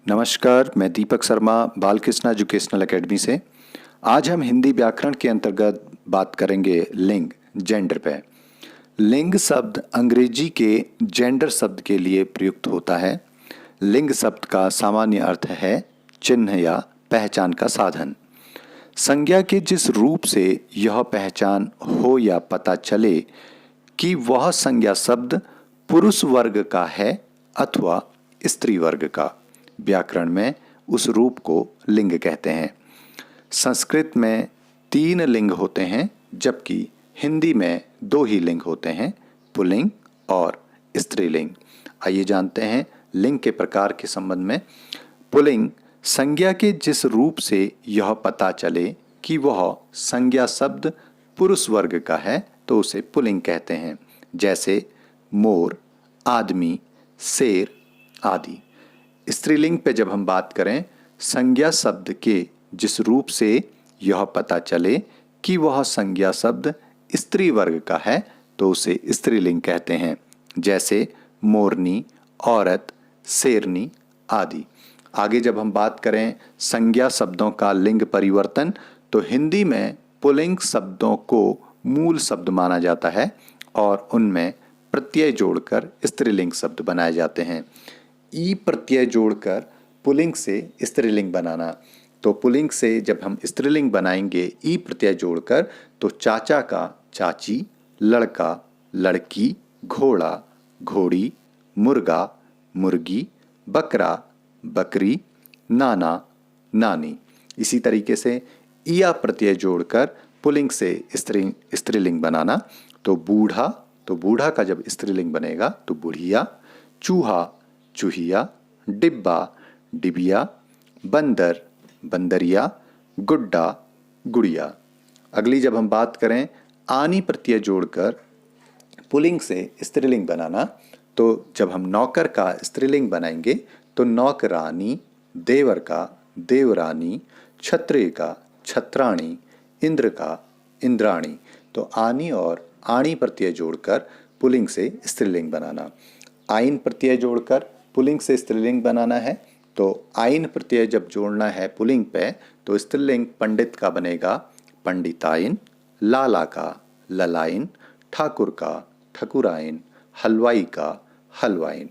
नमस्कार, मैं Deepak Sharma Balkrishna educational academy से। आज हम हिंदी व्याकरण के अंतर्गत बात करेंगे लिंग, जेंडर पे। लिंग शब्द अंग्रेजी के जेंडर शब्द के लिए प्रयुक्त होता है। लिंग शब्द का सामान्य अर्थ है चिन्ह या पहचान का साधन। संज्ञा के जिस रूप से यह पहचान हो या पता चले कि वह संज्ञा शब्द पुरुष वर्ग का है अथवा स्त्री वर्ग का, व्याकरण में उस रूप को लिंग कहते हैं। संस्कृत में 3 लिंग होते हैं, जबकि हिंदी में 2 ही लिंग होते हैं, पुल्लिंग और स्त्रीलिंग। आइए जानते हैं लिंग के प्रकार के संबंध में। पुल्लिंग, संज्ञा के जिस रूप से यह पता चले कि वह संज्ञा शब्द पुरुष वर्ग का है तो उसे पुल्लिंग कहते हैं, जैसे मोर, आदमी, शेर आदि। स्त्रीलिंग पे जब हम बात करें, संज्ञा शब्द के जिस रूप से यह पता चले कि वह संज्ञा शब्द स्त्री वर्ग का है तो उसे स्त्रीलिंग कहते हैं, जैसे मोरनी, औरत, शेरनी आदि। आगे जब हम बात करें संज्ञा शब्दों का लिंग परिवर्तन, तो हिंदी में पुल्लिंग शब्दों को मूल शब्द माना जाता है और उनमें प्रत्यय जोड़कर स्त्रीलिंग शब्द बनाए जाते हैं। ई प्रत्यय जोड़कर पुल्लिंग से स्त्रीलिंग बनाना, तो पुल्लिंग से जब हम स्त्रीलिंग बनाएंगे ई प्रत्यय जोड़कर, तो चाचा का चाची, लड़का, लड़की, घोड़ा, घोड़ी, मुर्गा, मुर्गी, बकरा, बकरी, नाना, नानी। इसी तरीके से ईया प्रत्यय जोड़कर पुल्लिंग से स्त्रीलिंग बनाना, तो बूढ़ा का जब स्त्रीलिंग बनेगा तो बुढ़िया, चूहा, चूहिया, डिब्बा, डिबिया, बंदर, बंदरिया, गुड्डा, गुड़िया। अगली जब हम बात करें आनी प्रत्यय जोड़कर पुल्लिंग से स्त्रीलिंग बनाना, तो जब हम नौकर का स्त्रीलिंग बनाएंगे तो नौकरानी, देवर का देवरानी, क्षत्रिय का छत्राणी, इंद्र का इंद्राणी। तो आनी और आणी प्रत्यय जोड़कर पुल्लिंग से स्त्रीलिंग बनाना। आइन प्रत्यय जोड़कर पुल्लिंग से स्त्रीलिंग बनाना है, तो आइन प्रत्यय जब जोड़ना है पुल्लिंग पे तो स्त्रीलिंग पंडित का बनेगा पंडिताइन, लाला का ललाइन, ठाकुर का ठकुराइन, हलवाई का हलवाइन।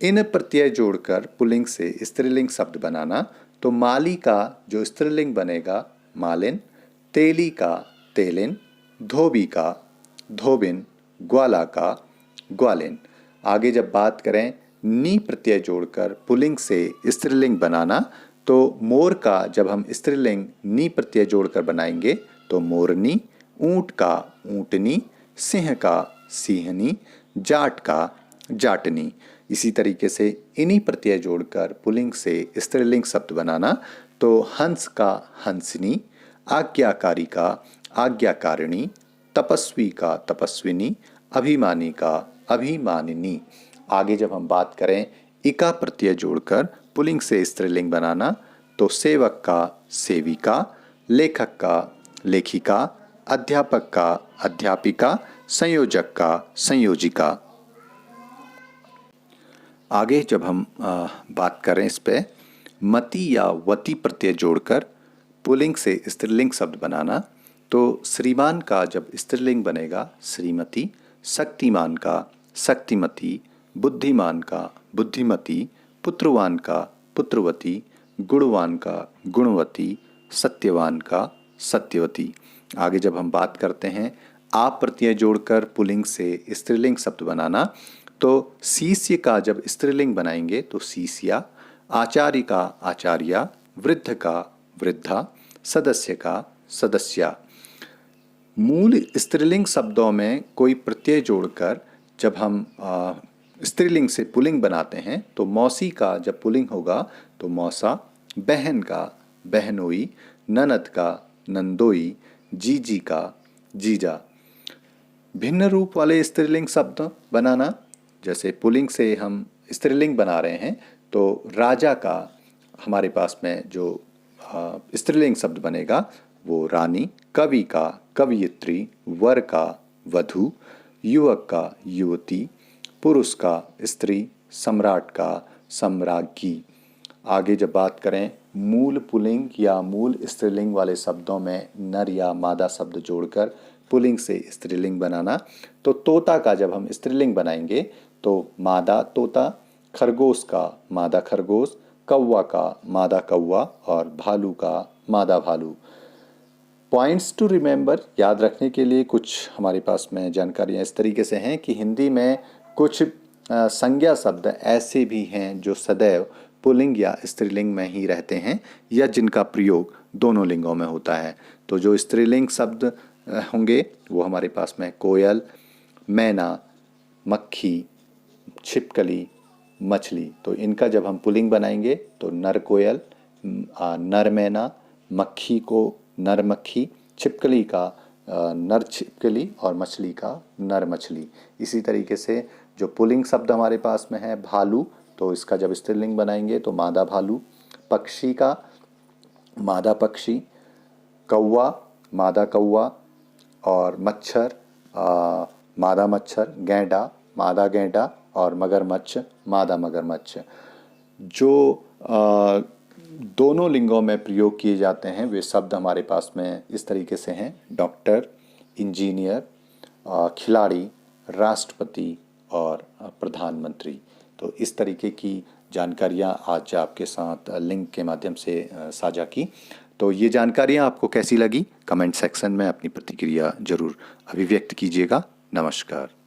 इन प्रत्यय जोड़कर पुल्लिंग से स्त्रीलिंग शब्द बनाना, तो माली का जो स्त्रीलिंग बनेगा मालिन, तेली का तेलिन, धोबी का धोबिन, ग्वाला का ग्वालिन। आगे जब बात करें नी प्रत्यय जोड़कर पुल्लिंग से स्त्रीलिंग बनाना, तो मोर का जब हम स्त्रीलिंग नी प्रत्यय जोड़कर बनाएंगे तो मोरनी, ऊंट का ऊंटनी, सिंह का सिंहनी, जाट का जाटनी। इसी तरीके से इन्हीं प्रत्यय जोड़कर पुल्लिंग से स्त्रीलिंग शब्द बनाना, तो हंस का हंसनी, आज्ञाकारी का आज्ञाकारिणी, तपस्वी का तपस्विनी, अभिमानी का अभिमानिनी। आगे जब हम बात करें इका प्रत्यय जोड़कर पुल्लिंग से स्त्रीलिंग बनाना, तो सेवक का सेविका, लेखक का लेखिका, अध्यापक का अध्यापिका, संयोजक का संयोजिका। आगे जब हम बात करें इस पे मति या वती प्रत्यय जोड़कर पुल्लिंग से स्त्रीलिंग शब्द बनाना, तो श्रीमान का जब स्त्रीलिंग बनेगा श्रीमती, शक्तिमान का शक्तिमती, बुद्धिमान का बुद्धिमती, पुत्रवान का पुत्रवती, गुणवान का गुणवती, सत्यवान का सत्यवती। आगे जब हम बात करते हैं आप प्रत्यय जोड़कर पुल्लिंग से स्त्रीलिंग शब्द बनाना, तो शिष्य का जब स्त्रीलिंग बनाएंगे तो शिष्या, आचार्य का आचार्या, वृद्ध का वृद्धा, सदस्य का सदस्या। मूल स्त्रीलिंग शब्दों में कोई प्रत्यय जोड़कर जब हम स्त्रीलिंग से पुल्लिंग बनाते हैं, तो मौसी का जब पुल्लिंग होगा तो मौसा, बहन का बहनोई, ननद का नंदोई, जीजी का जीजा। भिन्न रूप वाले स्त्रीलिंग शब्द बनाना, जैसे पुल्लिंग से हम स्त्रीलिंग बना रहे हैं तो राजा का हमारे पास में जो स्त्रीलिंग शब्द बनेगा वो रानी, कवि का कवयित्री, वर का वधू, युवक का युवती, पुरुष का स्त्री, सम्राट का सम्राज्ञी। आगे जब बात करें मूल पुल्लिंग या मूल स्त्रीलिंग वाले शब्दों में नर या मादा शब्द जोड़कर पुल्लिंग से स्त्रीलिंग बनाना, तो तोता का जब हम स्त्रीलिंग बनाएंगे तो मादा तोता, खरगोश का मादा खरगोश, कौवा का मादा कौवा और भालू का मादा भालू। पॉइंट्स टू रिमेंबर, याद रखने के लिए कुछ हमारे पास में जानकारियाँ इस तरीके से हैं कि हिंदी में कुछ संज्ञा शब्द ऐसे भी हैं जो सदैव पुल्लिंग या स्त्रीलिंग में ही रहते हैं या जिनका प्रयोग दोनों लिंगों में होता है। तो जो स्त्रीलिंग शब्द होंगे वो हमारे पास में कोयल, मैना, मक्खी, छिपकली, मछली। तो इनका जब हम पुल्लिंग बनाएंगे तो नर कोयल, नर मैना, मक्खी को नर मक्खी, छिपकली का नर छिपकली और मछली का नर मछली। इसी तरीके से जो पुल्लिंग शब्द हमारे पास में है भालू, तो इसका जब स्त्रीलिंग बनाएंगे तो मादा भालू, पक्षी का मादा पक्षी, कौवा मादा कौवा और मच्छर मादा मच्छर, गैंडा मादा गैंडा और मगरमच्छ मादा मगरमच्छ। जो दोनों लिंगों में प्रयोग किए जाते हैं वे शब्द हमारे पास में इस तरीके से हैं: डॉक्टर, इंजीनियर, खिलाड़ी, राष्ट्रपति और प्रधानमंत्री। तो इस तरीके की जानकारियाँ आज आपके साथ लिंक के माध्यम से साझा की। तो ये जानकारियाँ आपको कैसी लगी, कमेंट सेक्शन में अपनी प्रतिक्रिया जरूर अभिव्यक्त कीजिएगा। नमस्कार।